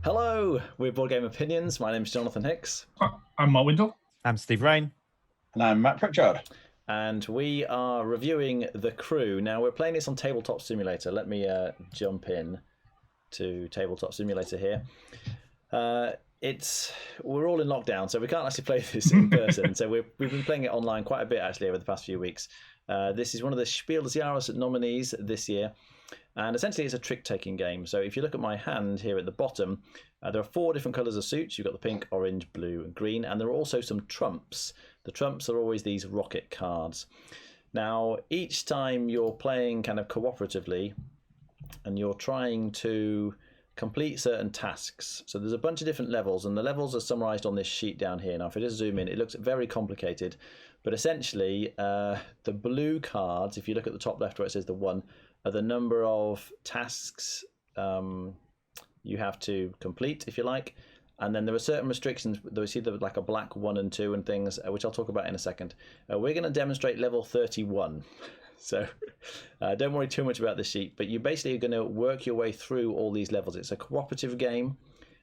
Hello, we're Board Game Opinions. My name is Jonathan Hicks. I'm Mark Windle. I'm Steve Rain. And I'm Matt Pritchard. And we are reviewing The Crew. Now, we're playing this on Tabletop Simulator. Let me jump in to Tabletop Simulator here. We're all in lockdown, so we can't actually play this in person. So we've been playing it online quite a bit, actually, over the past few weeks. This is one of the Spiel des Jahres nominees this year. And essentially, it's a trick-taking game. So if you look at my hand here at the bottom, there are 4 different colours of suits. You've got the pink, orange, blue, and green. And there are also some trumps. The trumps are always these rocket cards. Now, each time you're playing kind of cooperatively, and you're trying to complete certain tasks. So there's a bunch of different levels, and the levels are summarised on this sheet down here. Now, if I just zoom in, it looks very complicated. But essentially, the blue cards, if you look at the top left where it says the 1, are the number of tasks you have to complete, if you like. And then there are certain restrictions. There's either like a black 1 and 2 and things, which I'll talk about in a second. We're going to demonstrate level 31. So don't worry too much about the sheet, but you basically are going to work your way through all these levels. It's a cooperative game,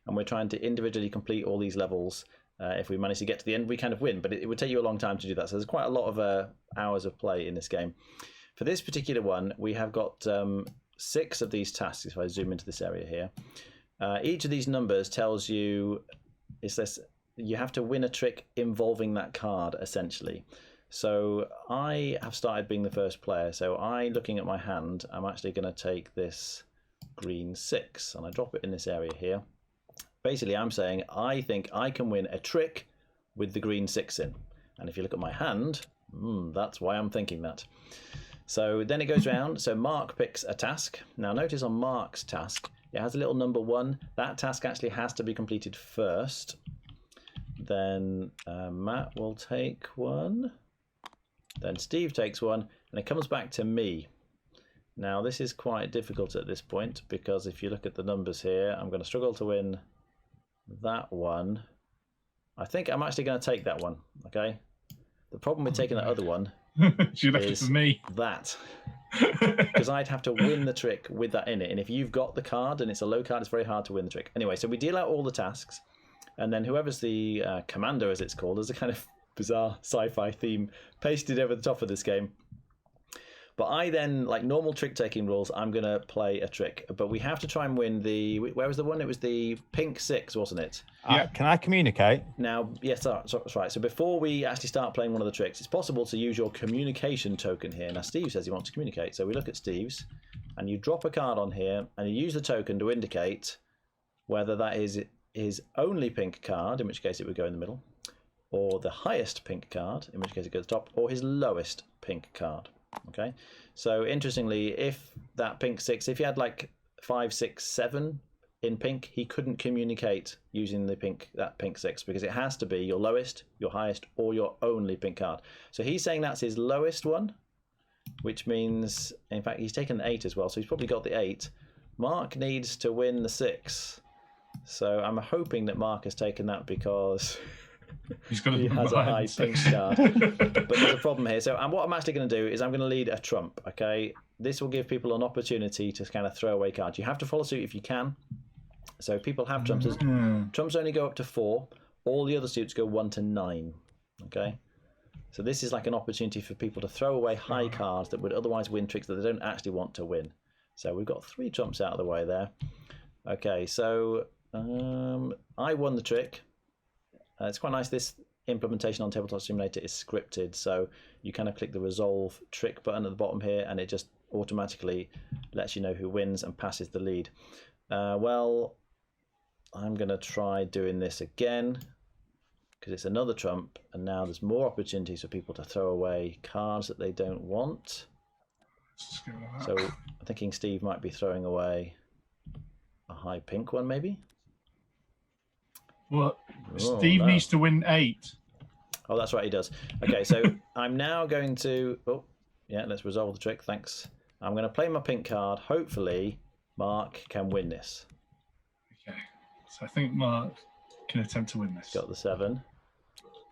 and we're trying to individually complete all these levels. If we manage to get to the end, we kind of win, but it would take you a long time to do that. So there's quite a lot of hours of play in this game. For this particular one, we have got 6 of these tasks. If I zoom into this area here, each of these numbers tells you you have to win a trick involving that card, essentially. So I have started being the first player. So looking at my hand, I'm actually going to take this green 6 and I drop it in this area here. Basically, I'm saying I think I can win a trick with the green 6 in. And if you look at my hand, that's why I'm thinking that. So then it goes around. So Mark picks a task. Now notice on Mark's task, it has a little number 1. That task actually has to be completed first. Then Matt will take 1. Then Steve takes 1. And it comes back to me. Now this is quite difficult at this point, because if you look at the numbers here, I'm going to struggle to win that one. I think I'm actually going to take that one. Okay. The problem with taking that other one you left it for me. That because I'd have to win the trick with that in it, and if you've got the card and it's a low card, it's very hard to win the trick. Anyway, so we deal out all the tasks, and then whoever's the commander, as it's called, there's a kind of bizarre sci-fi theme pasted over the top of this game. But I then, like normal trick-taking rules, I'm going to play a trick. But we have to try and win the... Where was the one? It was the pink 6, wasn't it? Yeah. Can I communicate? Now, yes, that's right. So before we actually start playing one of the tricks, it's possible to use your communication token here. Now, Steve says he wants to communicate. So we look at Steve's, and you drop a card on here, and you use the token to indicate whether that is his only pink card, in which case it would go in the middle, or the highest pink card, in which case it goes top, or his lowest pink card. Okay, so interestingly, if that pink 6, if you had like 5, 6, 7 in pink, he couldn't communicate using that pink 6, because it has to be your lowest, your highest, or your only pink card. So he's saying that's his lowest one, which means, in fact, he's taken the 8 as well, so he's probably got the 8. Mark needs to win the 6, so I'm hoping that Mark has taken that because he has a high pink card. But there's a problem here. So what I'm actually going to do is I'm going to lead a trump. Okay, this will give people an opportunity to kind of throw away cards. You have to follow suit if you can. So people have trumps. Trumps only go up to 4. All the other suits go 1 to 9. Okay, so this is like an opportunity for people to throw away high cards that would otherwise win tricks that they don't actually want to win. So we've got 3 trumps out of the way there. Okay, so I won the trick. It's quite nice. This implementation on Tabletop Simulator is scripted, so you kind of click the resolve trick button at the bottom here, and it just automatically lets you know who wins and passes the lead. Well, I'm going to try doing this again because it's another trump, and now there's more opportunities for people to throw away cards that they don't want. So I'm thinking Steve might be throwing away a high pink one, maybe. Well, Steve needs to win 8. Oh, that's right, he does. Okay, so I'm now going to... Oh, yeah, let's resolve the trick, thanks. I'm going to play my pink card. Hopefully, Mark can win this. Okay, so I think Mark can attempt to win this. Got the 7.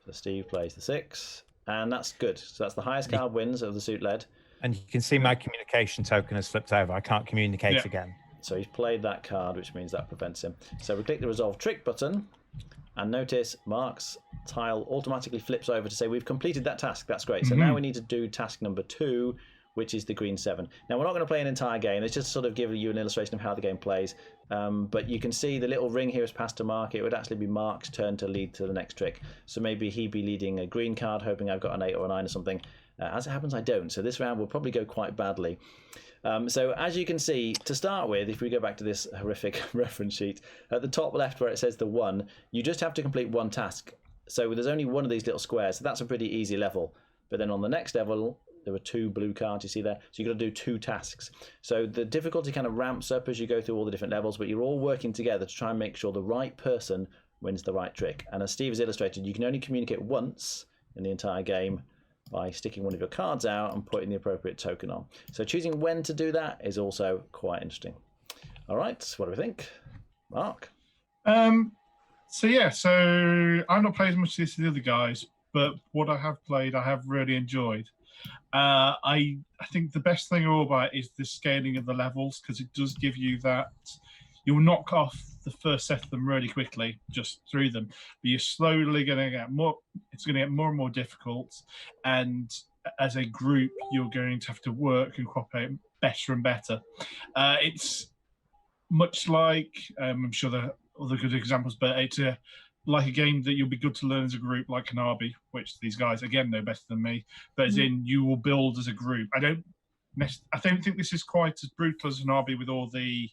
So Steve plays the 6, and that's good. So that's the highest card wins of the suit led. And you can see my communication token has flipped over. I can't communicate again. So he's played that card, which means that prevents him. So we click the resolve trick button, and notice Mark's tile automatically flips over to say we've completed that task. That's great. So now we need to do task number 2, which is the green 7. Now, we're not going to play an entire game. It's just to sort of give you an illustration of how the game plays. But you can see the little ring here is passed to Mark. It would actually be Mark's turn to lead to the next trick. So maybe he'd be leading a green card, hoping I've got an 8 or a 9 or something. As it happens, I don't. So this round will probably go quite badly. So as you can see, to start with, if we go back to this horrific reference sheet, at the top left where it says the 1, you just have to complete one task. So there's only one of these little squares. So that's a pretty easy level. But then on the next level, there were 2 blue cards you see there. So you've got to do 2 tasks. So the difficulty kind of ramps up as you go through all the different levels, but you're all working together to try and make sure the right person wins the right trick. And as Steve has illustrated, you can only communicate once in the entire game by sticking one of your cards out and putting the appropriate token on. So choosing when to do that is also quite interesting. All right, what do we think? Mark? So I'm not playing as much of this as the other guys, but what I have played, I have really enjoyed. I think the best thing all about is the scaling of the levels, because it does give you that you'll knock off the first set of them really quickly just through them, but you're slowly going to get more. It's going to get more and more difficult, and as a group you're going to have to work and cooperate better and better. It's much like I'm sure there are other good examples, but it's like a game that you'll be good to learn as a group, like Hanabi, which these guys again know better than me. But as in, you will build as a group. I don't think this is quite as brutal as Hanabi with all the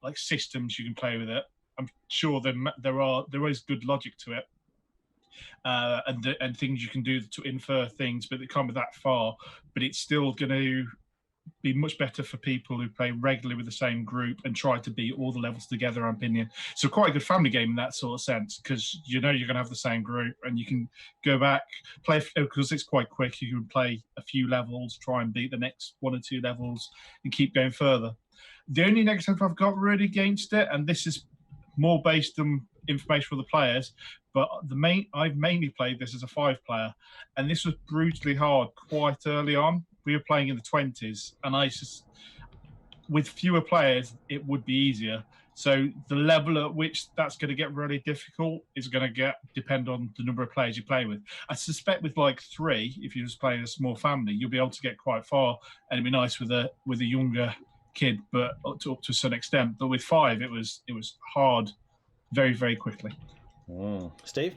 like systems you can play with it. I'm sure there is good logic to it, and things you can do to infer things, but they can't be that far. But it's still going to be much better for people who play regularly with the same group and try to beat all the levels together, in my opinion. So quite a good family game in that sort of sense, because you know you're going to have the same group and you can go back, play, because it's quite quick, you can play a few levels, try and beat the next 1 or 2 levels and keep going further. The only negative I've got really against it, and this is more based on information for the players, but I've mainly played this as a 5-player, and this was brutally hard quite early on. We were playing in the 20s, and with fewer players, it would be easier. So the level at which that's going to get really difficult is going to depend on the number of players you play with. I suspect with like 3, if you're just playing a small family, you'll be able to get quite far, and it'd be nice with a younger kid, but up to a certain extent. But with 5, it was hard very, very quickly. Steve?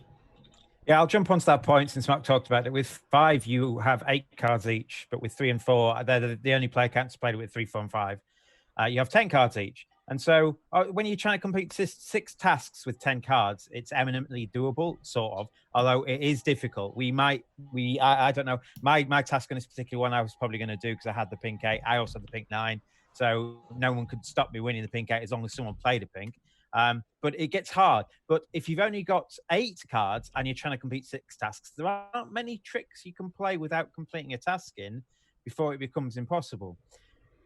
Yeah, I'll jump onto that point since Mark talked about it. With 5, you have 8 cards each, but with 3 and 4, they're the only player counts played with 3, 4, and 5. You have 10 cards each. And so when you're trying to complete 6 tasks with 10 cards, it's eminently doable, sort of, although it is difficult. I don't know. My task on this particular one, I was probably going to do because I had the pink 8. I also had the pink 9. So no one could stop me winning the pink 8 as long as someone played a pink. But it gets hard. But if you've only got 8 cards and you're trying to complete 6 tasks, there aren't many tricks you can play without completing a task in before it becomes impossible.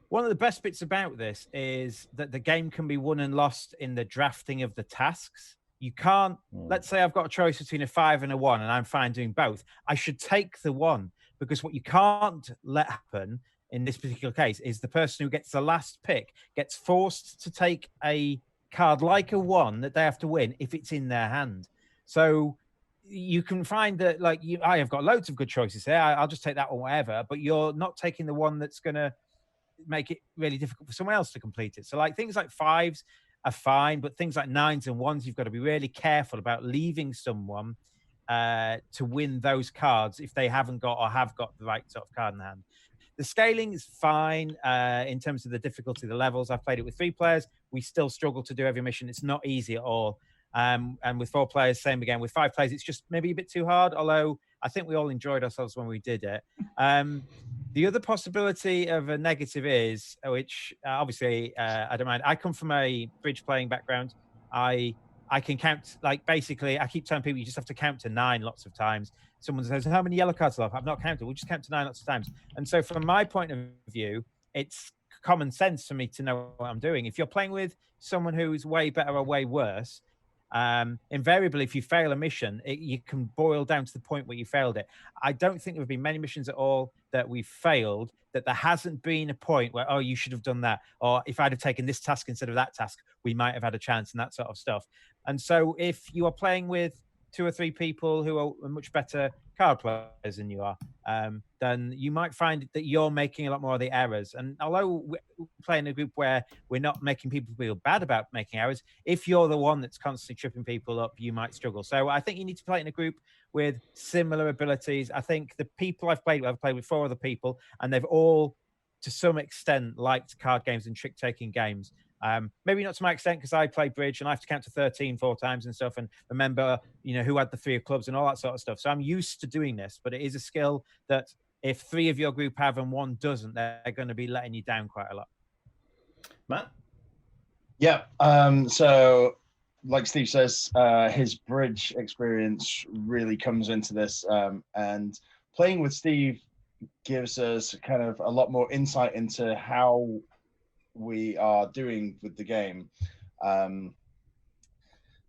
One of the best bits about this is that the game can be won and lost in the drafting of the tasks. You can't, let's say I've got a choice between a 5 and a 1 and I'm fine doing both. I should take the 1, because what you can't let happen in this particular case is the person who gets the last pick gets forced to take a card like a 1 that they have to win if it's in their hand. So you can find that, like, I have got loads of good choices there. I'll just take that or whatever, but you're not taking the one that's going to make it really difficult for someone else to complete it. So like things like 5s are fine, but things like 9s and 1s, you've got to be really careful about leaving someone to win those cards if they haven't got or have got the right sort of card in hand. The scaling is fine in terms of the difficulty of the levels. I've played it with 3 players. We still struggle to do every mission. It's not easy at all. And with 4 players, same again. With 5 players, it's just maybe a bit too hard, although I think we all enjoyed ourselves when we did it. The other possibility of a negative is, which obviously I don't mind. I come from a bridge playing background. I can count, like, basically, I keep telling people you just have to count to 9 lots of times. Someone says, how many yellow cards do I have? I've not counted. We'll just count to 9 lots of times. And so from my point of view, it's common sense for me to know what I'm doing. If you're playing with someone who's way better or way worse, Invariably, if you fail a mission, you can boil down to the point where you failed it. I don't think there have been many missions at all that we've failed that there hasn't been a point where, oh, you should have done that, or if I'd have taken this task instead of that task, we might have had a chance, and that sort of stuff. And so if you are playing with 2 or 3 people who are much better card players than you are, then you might find that you're making a lot more of the errors. And although we're playing a group where we're not making people feel bad about making errors, if you're the one that's constantly tripping people up, you might struggle. So I think you need to play in a group with similar abilities. I think the people I've played with 4 other people, and they've all, to some extent, liked card games and trick-taking games. Maybe not to my extent, because I play bridge and I have to count to 13 4 times and stuff, and remember, who had the 3 of clubs and all that sort of stuff. So I'm used to doing this, but it is a skill that if 3 of your group have and 1 doesn't, they're going to be letting you down quite a lot. Matt? Yeah. So, like Steve says, his bridge experience really comes into this, and playing with Steve gives us kind of a lot more insight into how we are doing with the game.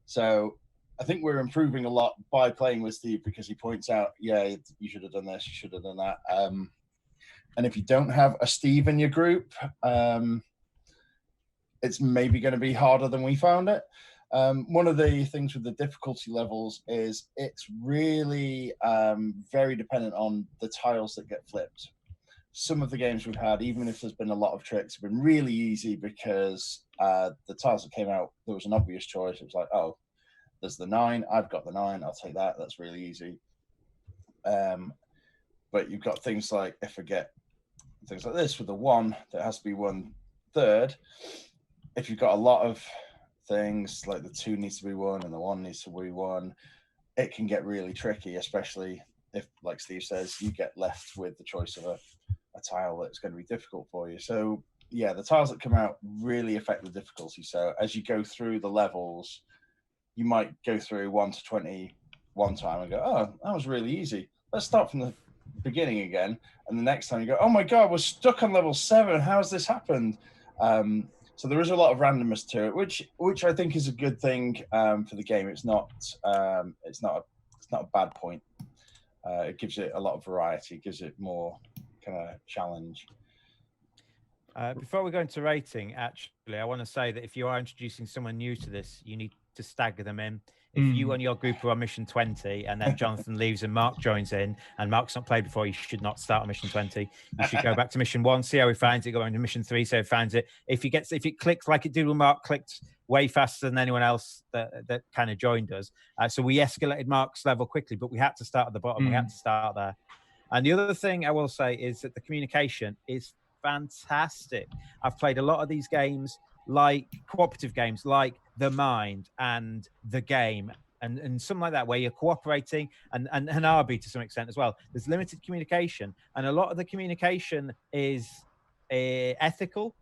So I think we're improving a lot by playing with Steve, because he points out, yeah, you should have done this, you should have done that. And if you don't have a Steve in your group, it's maybe going to be harder than we found it. One of the things with the difficulty levels is it's really very dependent on the tiles that get flipped. Some of the games we've had, even if there's been a lot of tricks, have been really easy because the tiles that came out, there was an obvious choice. It was like, oh, there's the 9. I've got the 9. I'll take that. That's really easy. But you've got things like, if I get things like this with the 1, that has to be 1/3. If you've got a lot of things like the 2 needs to be 1 and the 1 needs to be 1, it can get really tricky, especially if, like Steve says, you get left with the choice of a tile that's going to be difficult for you. So yeah, the tiles that come out really affect the difficulty. So as you go through the levels, you might go through 1 to 20 one time and go, oh, that was really easy. Let's start from the beginning again. And the next time you go, oh my God, we're stuck on level 7. How has this happened? So there is a lot of randomness to it, which I think is a good thing for the game. It's not a bad point. It gives it a lot of variety. It gives it more kind of challenge. Before we go into rating, actually, I want to say that if you are introducing someone new to this, you need to stagger them in. If you and your group are on mission 20 and then Jonathan leaves and Mark joins in, and Mark's not played before, you should not start on mission 20. You should go back to mission 1, see how he finds it, go into mission 3, so he finds it. If it clicks like it did with Mark, clicked way faster than anyone else that kind of joined us. So we escalated Mark's level quickly, but we had to start at the bottom. We had to start there. And the other thing I will say is that the communication is fantastic. I've played a lot of these games, like cooperative games like The Mind and The Game and something like that, where you're cooperating, and Hanabi to some extent as well. There's limited communication, and a lot of the communication is ethical,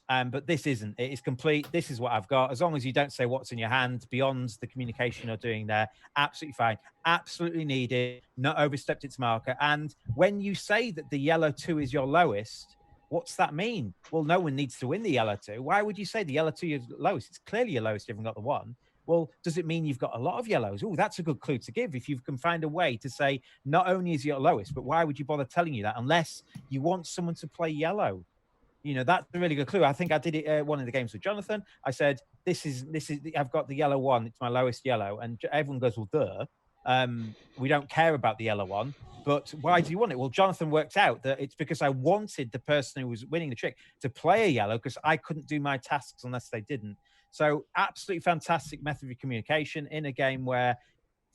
but this isn't. It is complete. This is what I've got. As long as you don't say what's in your hand beyond the communication you're doing there, absolutely fine. Absolutely needed. Not overstepped its marker. And when you say that the yellow 2 is your lowest, what's that mean? Well, no one needs to win the yellow 2. Why would you say the yellow 2 is lowest? It's clearly your lowest. You haven't got the 1. Well, does it mean you've got a lot of yellows? Oh, that's a good clue to give. If you can find a way to say not only is your lowest, but why would you bother telling you that unless you want someone to play yellow? That's a really good clue. I think I did it one of the games with Jonathan. I said, this is I've got the yellow 1. It's my lowest yellow. And everyone goes, well, duh. We don't care about the yellow 1. But why do you want it? Well, Jonathan worked out that it's because I wanted the person who was winning the trick to play a yellow, because I couldn't do my tasks unless they didn't. So absolutely fantastic method of communication in a game where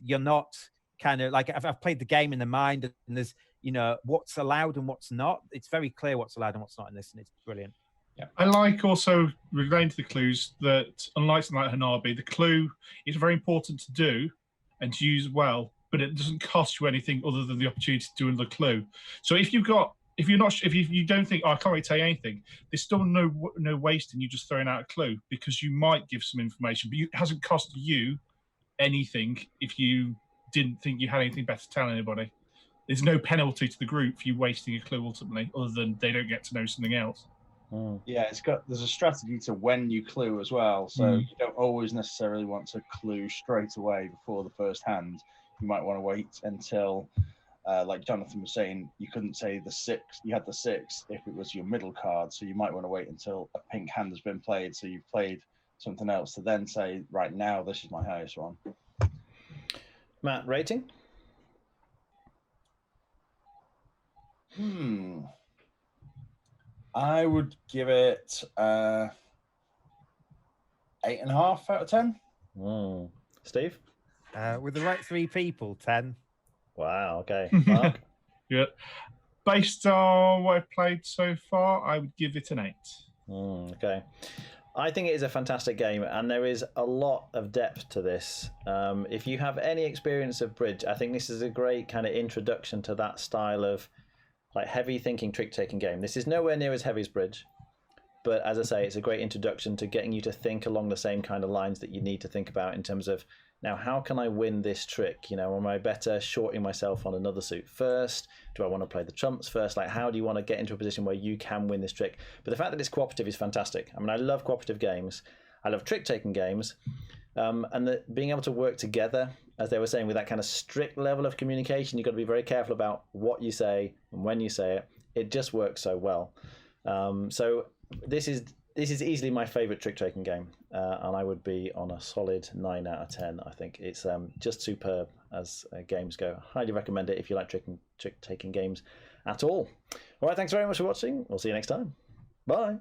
you're not kind of like, I've played the game in the mind, and there's, what's allowed and what's not. It's very clear what's allowed and what's not in this, and it's brilliant. Yeah. I like also, relating to the clues, that unlike something like Hanabi, the clue is very important to do and to use well, but it doesn't cost you anything other than the opportunity to do another clue. So if you don't think, oh, I can't really tell you anything, there's still no waste in you just throwing out a clue, because you might give some information, but it hasn't cost you anything if you didn't think you had anything better to tell anybody. There's no penalty to the group for you wasting a clue ultimately, other than they don't get to know something else. Yeah, there's a strategy to when you clue as well. So you don't always necessarily want to clue straight away before the first hand. You might want to wait until, like Jonathan was saying, you couldn't say the 6. You had the 6 if it was your middle card. So you might want to wait until a pink hand has been played. So you've played something else to then say, right now, this is my highest one. Matt, rating? I would give it 8.5 out of 10. Steve? With the right 3 people, 10. Wow, okay. Mark? Yeah. Based on what I've played so far, I would give it an 8. Okay. I think it is a fantastic game, and there is a lot of depth to this. If you have any experience of bridge, I think this is a great kind of introduction to that style of like heavy thinking trick taking game. This is nowhere near as heavy as bridge, but as I say, it's a great introduction to getting you to think along the same kind of lines that you need to think about in terms of, now how can I win this trick? Am I better shorting myself on another suit first? Do I want to play the trumps first? Like, how do you want to get into a position where you can win this trick? But the fact that it's cooperative is fantastic. I mean, I love cooperative games. I love trick taking games. And being able to work together, as they were saying, with that kind of strict level of communication, you've got to be very careful about what you say and when you say it. It just works so well. So this is easily my favourite trick taking game, and I would be on a solid 9 out of 10. I think it's just superb as games go. Highly recommend it if you like trick taking games at all. All right, thanks very much for watching. We'll see you next time. Bye.